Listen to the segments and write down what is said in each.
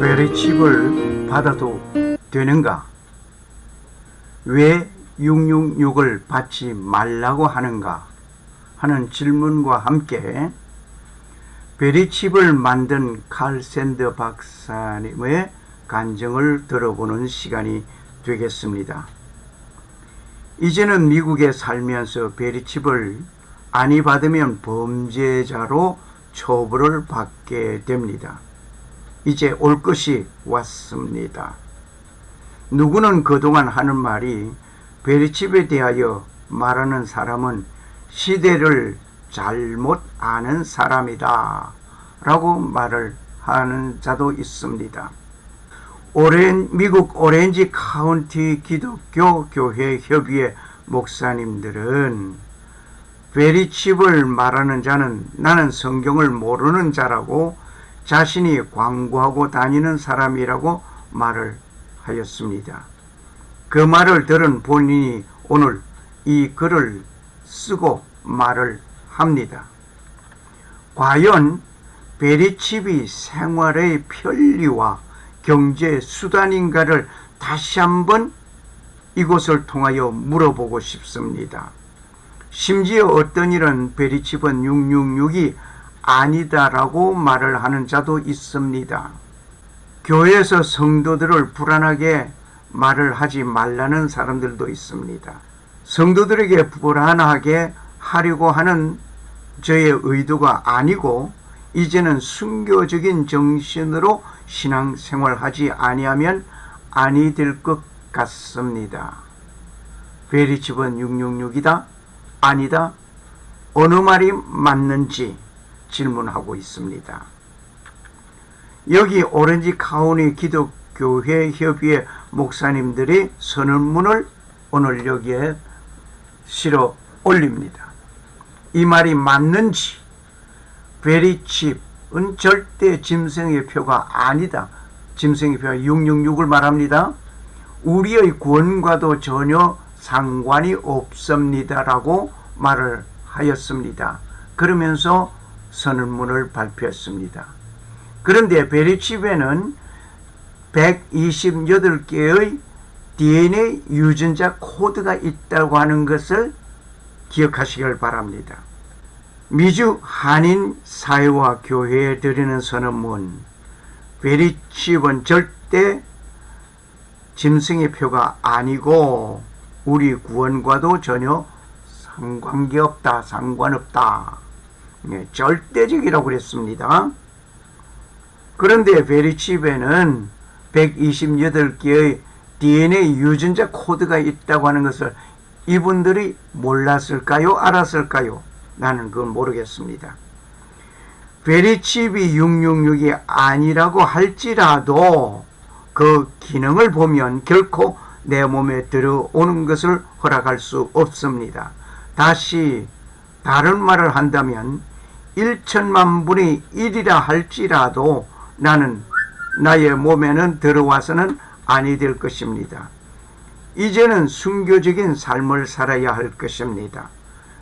베리칩을 받아도 되는가? 왜 666을 받지 말라고 하는가? 하는 질문과 함께 베리칩을 만든 칼 샌더 박사님의 간증을 들어보는 시간이 되겠습니다. 이제는 미국에 살면서 베리칩을 안 받으면 범죄자로 처벌을 받게 됩니다. 이제 올 것이 왔습니다. 누구는 그동안 하는 말이 베리칩에 대하여 말하는 사람은 시대를 잘못 아는 사람이다 라고 말을 하는 자도 있습니다. 미국 오렌지 카운티 기독교 교회 협의회 목사님들은 베리칩을 말하는 자는 나는 성경을 모르는 자라고 자신이 광고하고 다니는 사람이라고 말을 하였습니다. 그 말을 들은 본인이 오늘 이 글을 쓰고 말을 합니다. 과연 베리칩이 생활의 편리와 경제 수단인가를 다시 한번 이곳을 통하여 물어보고 싶습니다. 심지어 어떤 일은 베리칩은 666이 아니다라고 말을 하는 자도 있습니다. 교회에서 성도들을 불안하게 말을 하지 말라는 사람들도 있습니다. 성도들에게 불안하게 하려고 하는 저의 의도가 아니고 이제는 순교적인 정신으로 신앙생활하지 아니하면 아니 될 것 같습니다. 베리칩은 666이다? 아니다? 어느 말이 맞는지 질문하고 있습니다. 여기 오렌지 카운티 기독교회 협의회 목사님들이 선언문을 오늘 여기에 실어 올립니다. 이 말이 맞는지, 베리칩은 절대 짐승의 표가 아니다. 짐승의 표가 666을 말합니다. 우리의 구원과도 전혀 상관이 없습니다라고 말을 하였습니다. 그러면서 선언문을 발표했습니다. 그런데 베리칩에는 128개의 DNA 유전자 코드가 있다고 하는 것을 기억하시길 바랍니다. 미주 한인 사회와 교회에 드리는 선언문, 베리칩은 절대 짐승의 표가 아니고 우리 구원과도 전혀 상관없다. 절대적이라고 그랬습니다. 그런데 베리칩에는 128개의 DNA 유전자 코드가 있다고 하는 것을 이분들이 몰랐을까요? 알았을까요? 나는 그건 모르겠습니다. 베리칩이 666이 아니라고 할지라도 그 기능을 보면 결코 내 몸에 들어오는 것을 허락할 수 없습니다. 다시 다른 말을 한다면 1천만 분의 1이라 할지라도 나는 나의 몸에는 들어와서는 아니 될 것입니다. 이제는 순교적인 삶을 살아야 할 것입니다.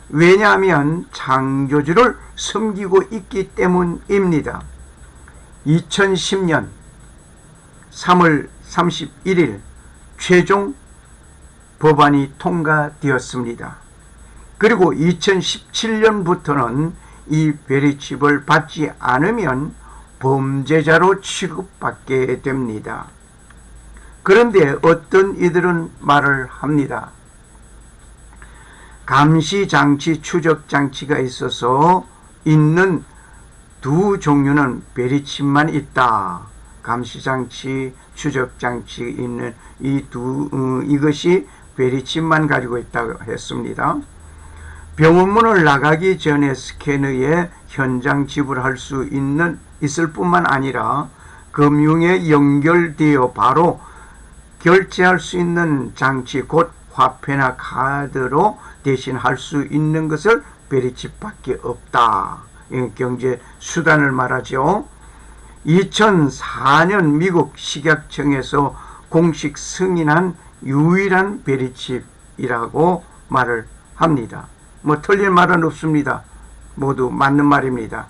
왜냐하면 창조주를 섬기고 있기 때문입니다. 2010년 3월 31일 최종 법안이 통과되었습니다. 그리고 2017년부터는 이 베리칩을 받지 않으면 범죄자로 취급받게 됩니다. 그런데 어떤 이들은 말을 합니다. 감시장치, 추적장치가 있어서 있는 두 종류는 베리칩만 있다. 감시장치, 추적장치 있는 이것이 베리칩만 가지고 있다고 했습니다. 병원문을 나가기 전에 스캐너에 현장 지불할 수 있을 뿐만 아니라 금융에 연결되어 바로 결제할 수 있는 장치, 곧 화폐나 카드로 대신할 수 있는 것을 베리칩밖에 없다. 경제 수단을 말하죠. 2004년 미국 식약청에서 공식 승인한 유일한 베리칩이라고 말을 합니다. 틀린 말은 없습니다. 모두 맞는 말입니다.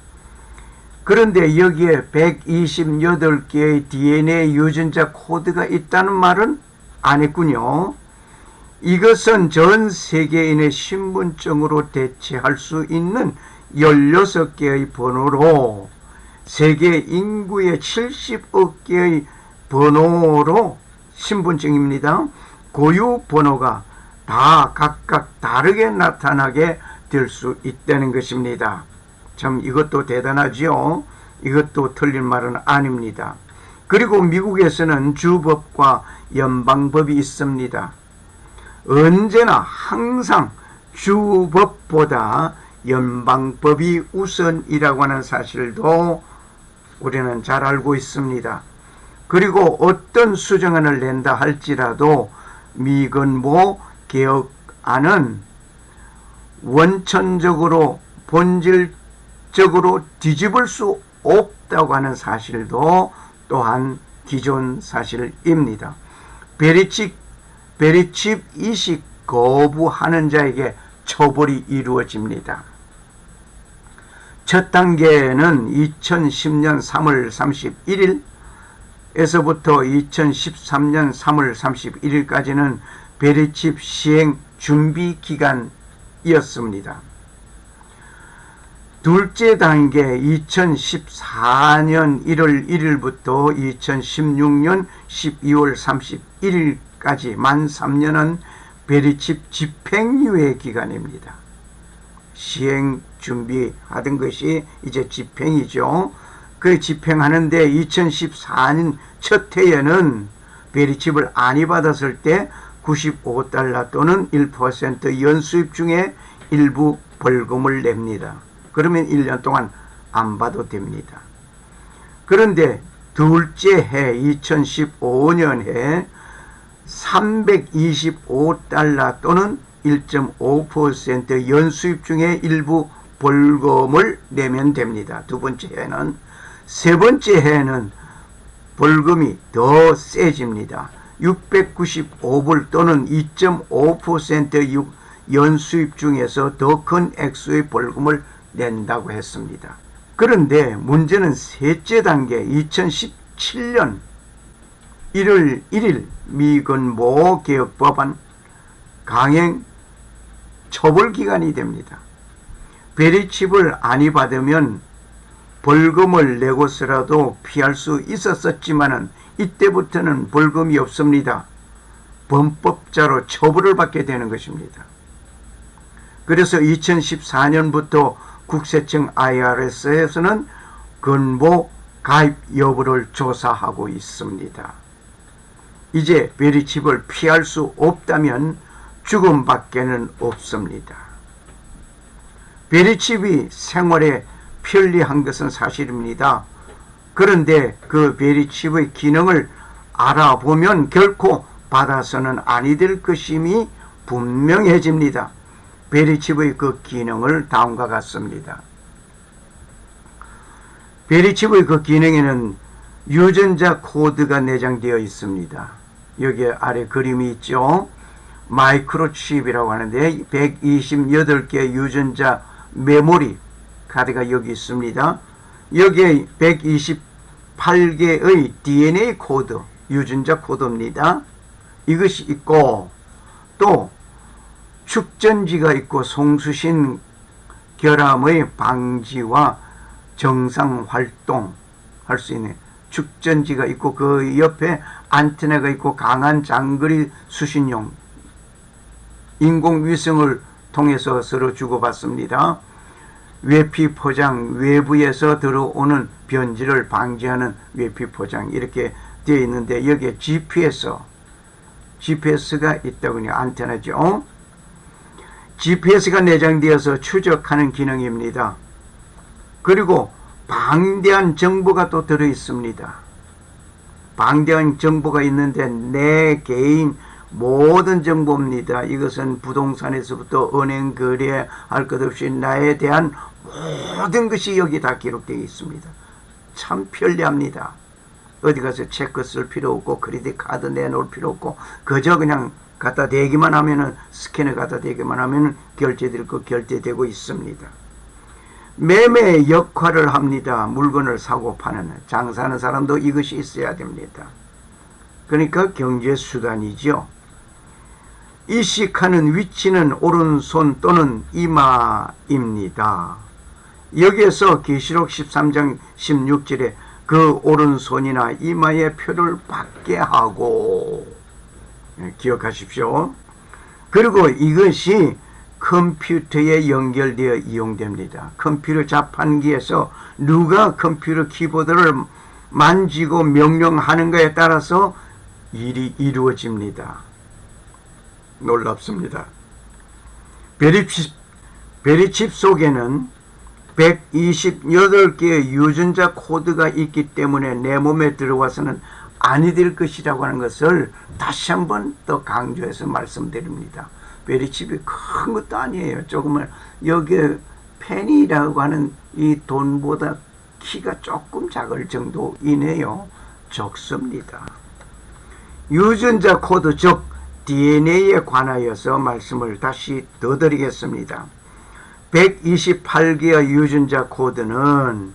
그런데 여기에 128개의 DNA 유전자 코드가 있다는 말은 안 했군요. 이것은 전 세계인의 신분증으로 대체할 수 있는 16개의 번호로 세계 인구의 70억 개의 번호로 신분증입니다. 고유 번호가 다 각각 다르게 나타나게 될 수 있다는 것입니다. 참 이것도 대단하지요. 이것도 틀린 말은 아닙니다. 그리고 미국에서는 주법과 연방법이 있습니다. 언제나 항상 주법보다 연방법이 우선이라고 하는 사실도 우리는 잘 알고 있습니다. 그리고 어떤 수정안을 낸다 할지라도 미건모 개혁안은 원천적으로 본질적으로 뒤집을 수 없다고 하는 사실도 또한 기존 사실입니다. 베리칩 이식 거부하는 자에게 처벌이 이루어집니다. 첫 단계는 2010년 3월 31일에서부터 2013년 3월 31일까지는 베리칩 시행 준비 기간이었습니다. 둘째 단계 2014년 1월 1일부터 2016년 12월 31일까지 만 3년은 베리칩 집행유예 기간입니다. 시행 준비하던 것이 이제 집행이죠. 그 집행하는데 2014년 첫 해에는 베리칩을 안입받았을 때 $95 또는 1% 연수입 중에 일부 벌금을 냅니다. 그러면 1년 동안 안 봐도 됩니다. 그런데 둘째 해 2015년에 $325 또는 1.5% 연수입 중에 일부 벌금을 내면 됩니다. 두 번째 해는. 세 번째 해는 벌금이 더 세집니다. 695불 또는 2.5% 연수입 중에서 더 큰 액수의 벌금을 낸다고 했습니다. 그런데 문제는 셋째 단계 2017년 1월 1일 미건모 개혁법안 강행 처벌 기간이 됩니다. 베리칩을 안입받으면 벌금을 내고서라도 피할 수 있었지만은 이때부터는 벌금이 없습니다. 범법자로 처벌을 받게 되는 것입니다. 그래서 2014년부터 국세청 IRS에서는 건보 가입 여부를 조사하고 있습니다. 이제 베리칩을 피할 수 없다면 죽음밖에는 없습니다. 베리칩이 생활에 편리한 것은 사실입니다. 그런데 그 베리칩의 기능을 알아보면 결코 받아서는 아니 될 것임이 분명해집니다. 베리칩의 그 기능을 다음과 같습니다. 베리칩의 그 기능에는 유전자 코드가 내장되어 있습니다. 여기 아래 그림이 있죠. 마이크로칩이라고 하는데 128개 유전자 메모리 카드가 여기 있습니다. 여기에 128개의 DNA 코드, 유전자 코드입니다. 이것이 있고 또 축전지가 있고 송수신 결함의 방지와 정상 활동할 수 있는 축전지가 있고 그 옆에 안테나가 있고 강한 장거리 수신용 인공위성을 통해서 서로 주고받습니다. 외피 포장, 외부에서 들어오는 변질을 방지하는 외피 포장 이렇게 되어 있는데 여기에 GPS가 있다군요. 안테나죠. GPS가 내장되어서 추적하는 기능입니다. 그리고 방대한 정보가 또 들어 있습니다. 방대한 정보가 있는데 내 개인 모든 정보입니다. 이것은 부동산에서부터 은행 거래 할 것 없이 나에 대한 모든 것이 여기 다 기록되어 있습니다. 참 편리합니다. 어디 가서 체크 쓸 필요 없고 크레딧 카드 내놓을 필요 없고 그저 그냥 갖다 대기만 하면은 스캐너 갖다 대기만 하면은 결제될 거 결제되고 있습니다. 매매 역할을 합니다. 물건을 사고 파는 장사하는 사람도 이것이 있어야 됩니다. 그러니까 경제수단이죠. 이식하는 위치는 오른손 또는 이마입니다. 여기에서 계시록 13장 16절에 그 오른손이나 이마에 표를 받게 하고, 기억하십시오. 그리고 이것이 컴퓨터에 연결되어 이용됩니다. 컴퓨터 자판기에서 누가 컴퓨터 키보드를 만지고 명령하는가에 따라서 일이 이루어집니다. 놀랍습니다. 베리칩 속에는 128개의 유전자 코드가 있기 때문에 내 몸에 들어와서는 아니 될 것이라고 하는 것을 다시 한번 더 강조해서 말씀드립니다. 베리칩이 큰 것도 아니에요. 조금은 여기에 펜이라고 하는 이 돈보다 키가 조금 작을 정도이네요. 적습니다. 유전자 코드 즉 DNA에 관하여서 말씀을 다시 더 드리겠습니다. 128개의 유전자 코드는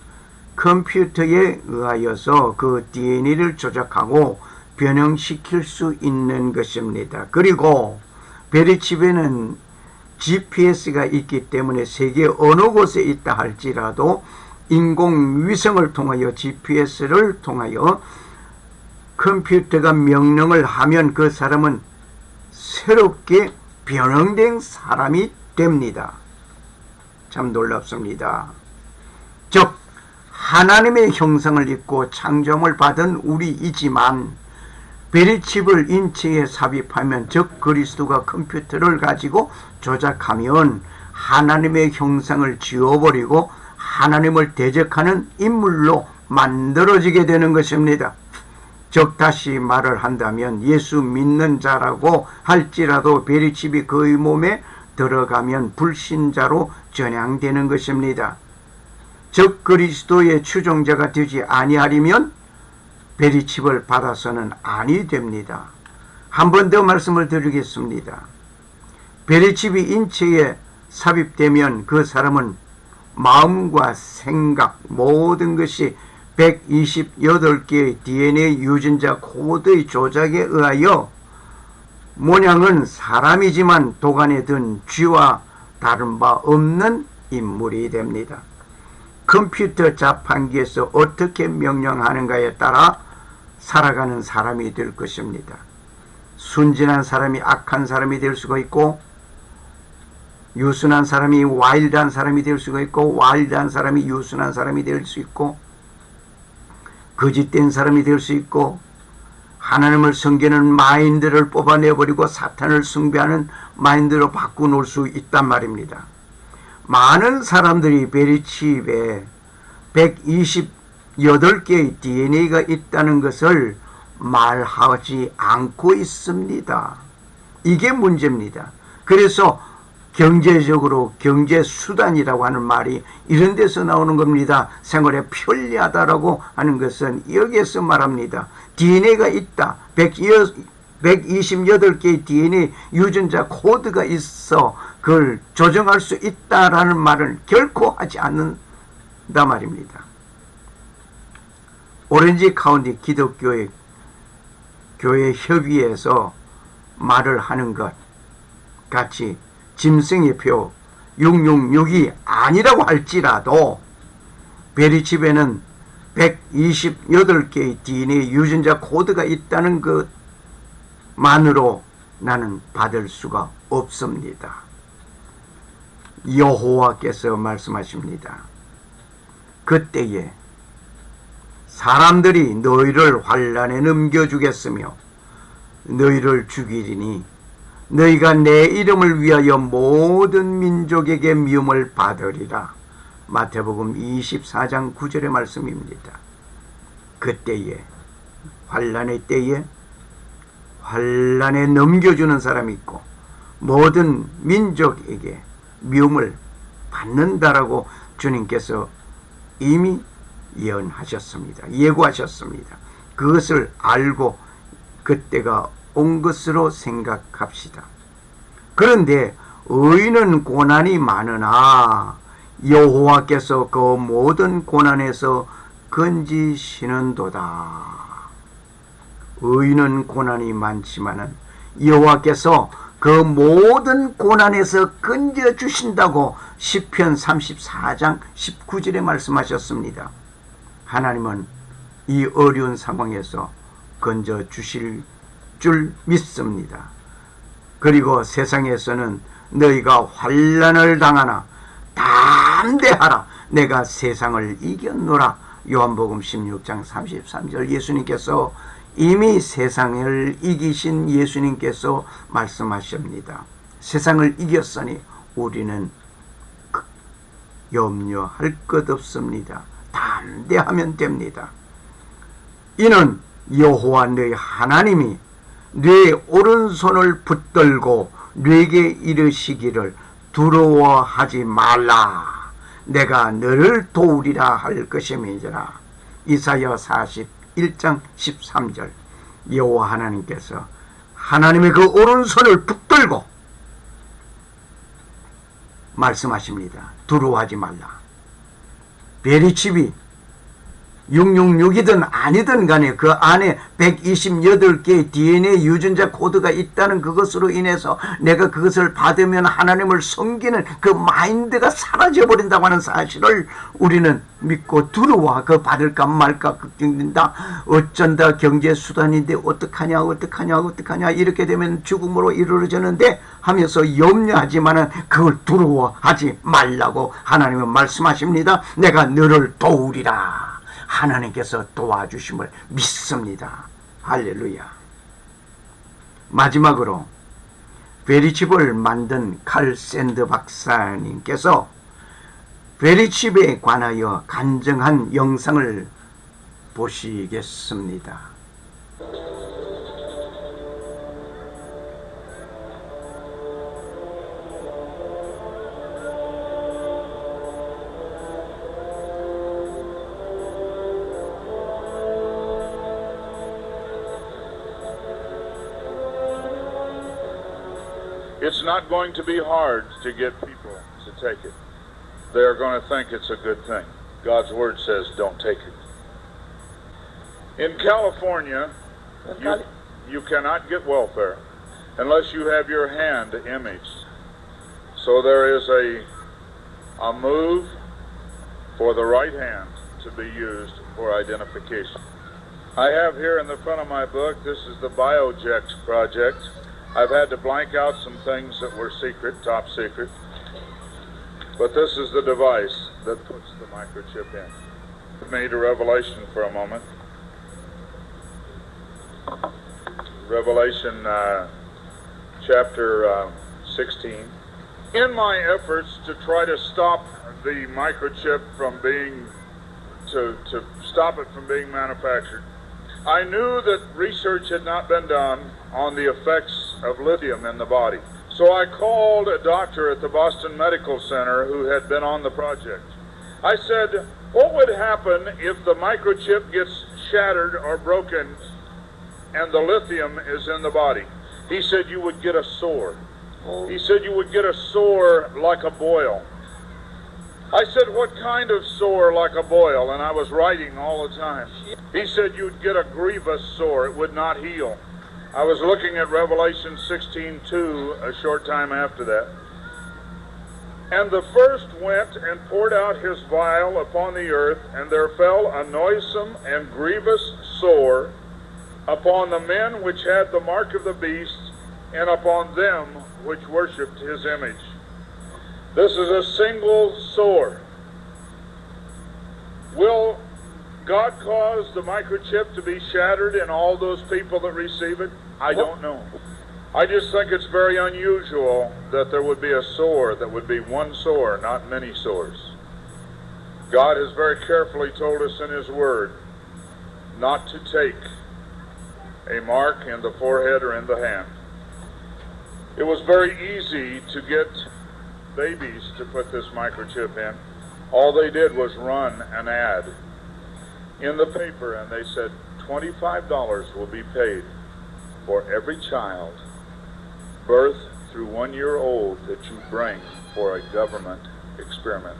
컴퓨터에 의하여서 그 DNA를 조작하고 변형시킬 수 있는 것입니다. 그리고 베리칩에는 GPS가 있기 때문에 세계 어느 곳에 있다 할지라도 인공위성을 통하여 GPS를 통하여 컴퓨터가 명령을 하면 그 사람은 새롭게 변형된 사람이 됩니다. 참 놀랍습니다. 즉 하나님의 형상을 입고 창조함을 받은 우리이지만 베리칩을 인체에 삽입하면 즉 그리스도가 컴퓨터를 가지고 조작하면 하나님의 형상을 지워버리고 하나님을 대적하는 인물로 만들어지게 되는 것입니다. 즉 다시 말을 한다면 예수 믿는 자라고 할지라도 베리칩이 그의 몸에 들어가면 불신자로 전향되는 것입니다. 즉 그리스도의 추종자가 되지 아니하리면 베리칩을 받아서는 아니 됩니다. 한 번 더 말씀을 드리겠습니다. 베리칩이 인체에 삽입되면 그 사람은 마음과 생각 모든 것이 128개의 DNA 유전자 코드의 조작에 의하여 모양은 사람이지만 도간에 든 쥐와 다른 바 없는 인물이 됩니다. 컴퓨터 자판기에서 어떻게 명령하는가에 따라 살아가는 사람이 될 것입니다. 순진한 사람이 악한 사람이 될 수가 있고, 유순한 사람이 와일드한 사람이 될 수가 있고, 와일드한 사람이 유순한 사람이 될 수 있고, 거짓된 사람이 될 수 있고, 하나님을 섬기는 마인드를 뽑아내버리고 사탄을 숭배하는 마인드로 바꿔놓을 수 있단 말입니다. 많은 사람들이 베리칩에 128개의 DNA가 있다는 것을 말하지 않고 있습니다. 이게 문제입니다. 그래서 경제적으로 경제수단이라고 하는 말이 이런 데서 나오는 겁니다. 생활에 편리하다라고 하는 것은 여기에서 말합니다. DNA가 있다. 128개의 DNA 유전자 코드가 있어 그걸 조정할 수 있다라는 말을 결코 하지 않는다 말입니다. 오렌지 카운티 기독교회 교회 협의회에서 말을 하는 것 같이 짐승의 표 666이 아니라고 할지라도 베리칩에는 128개의 DNA 유전자 코드가 있다는 것만으로 나는 받을 수가 없습니다. 여호와께서 말씀하십니다. 그때에 사람들이 너희를 환난에 넘겨주겠으며 너희를 죽이리니 너희가 내 이름을 위하여 모든 민족에게 미움을 받으리라. 마태복음 24장 9절의 말씀입니다. 그때에 환난의 때에 환난에 넘겨주는 사람이 있고 모든 민족에게 미움을 받는다라고 주님께서 이미 예언하셨습니다. 예고하셨습니다. 그것을 알고 그때가 온 것으로 생각합시다. 그런데 의인은 고난이 많으나 여호와께서 그 모든 고난에서 건지시는도다. 의인은 고난이 많지만은 여호와께서 그 모든 고난에서 건져 주신다고 시편 34장 19절에 말씀하셨습니다. 하나님은 이 어려운 상황에서 건져 주실 줄 믿습니다. 그리고 세상에서는 너희가 환난을 당하나 담대하라, 내가 세상을 이겼노라. 요한복음 16장 33절. 예수님께서 이미 세상을 이기신 예수님께서 말씀하십니다. 세상을 이겼으니 우리는 염려할 것 없습니다. 담대하면 됩니다. 이는 여호와 너희 하나님이 네 오른손을 붙들고 네게 이르시기를 두려워하지 말라, 내가 너를 도우리라 할 것임이니라. 이사야 41장 13절. 여호와 하나님께서 하나님의 그 오른손을 붙들고 말씀하십니다. 두려워하지 말라. 베리칩이 666이든 아니든 간에 그 안에 128개의 DNA 유전자 코드가 있다는 그것으로 인해서 내가 그것을 받으면 하나님을 섬기는 그 마인드가 사라져버린다고 하는 사실을 우리는 믿고 두려워. 그 받을까 말까 걱정된다. 어쩐다, 경제수단인데 어떡하냐 이렇게 되면 죽음으로 이르러지는데 하면서 염려하지만은 그걸 두려워하지 말라고 하나님은 말씀하십니다. 내가 너를 도우리라. 하나님께서 도와주심을 믿습니다. 할렐루야. 마지막으로 베리칩을 만든 칼 샌드 박사님께서 베리칩에 관하여 간증한 영상을 보시겠습니다. It's not going to be hard to get people to take it. They're going to think it's a good thing. God's word says don't take it. In California, you cannot get welfare unless you have your hand imaged. So there is a move for the right hand to be used for identification. I have here in the front of my book, this is the BioJect project. I've had to blank out some things that were secret, top secret. But this is the device that puts the microchip in. Made a revelation for a moment. Revelation chapter 16. In my efforts to try to stop the microchip from being, to stop it from being manufactured, I knew that research had not been done on the effects of lithium in the body. So I called a doctor at the Boston Medical Center who had been on the project. I said, what would happen if the microchip gets shattered or broken and the lithium is in the body? He said, you would get a sore. He said, you would get a sore like a boil. I said, what kind of sore like a boil? And I was writing all the time. He said, you'd get a grievous sore. It would not heal. I was looking at Revelation 16:2 a short time after that. And the first went and poured out his vial upon the earth, and there fell a noisome and grievous sore upon the men which had the mark of the beast, and upon them which worshipped his image. This is a single sore. Will God cause the microchip to be shattered in all those people that receive it? I don't know. I just think it's very unusual that there would be a sore that would be one sore, not many sores. God has very carefully told us in His Word not to take a mark in the forehead or in the hand. It was very easy to get babies to put this microchip in. All they did was run an ad in the paper, and they said $25 will be paid for every child birth through 1 year old that you bring for a government experiment.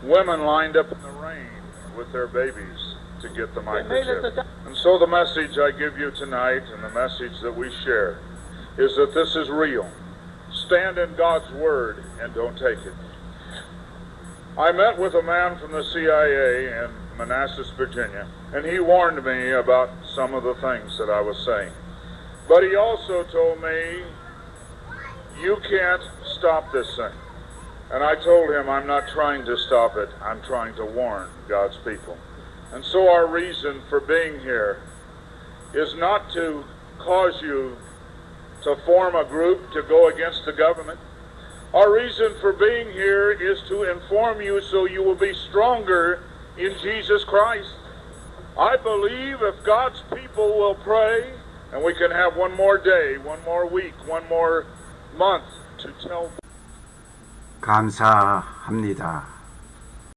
women lined up in the rain with their babies to get the microchip. And so the message I give you tonight and the message that we share is that this is real. Stand in God's word and don't take it. I met with a man from the CIA in Manassas, Virginia, and he warned me about some of the things that I was saying. But he also told me, you can't stop this thing. And I told him, I'm not trying to stop it, I'm trying to warn God's people. And so our reason for being here is not to cause you to form a group to go against the government. Our reason for being here is to inform you so you will be stronger in Jesus Christ. I believe if God's people will pray, and we can have one more day, one more week, one more month to tell. 감사합니다.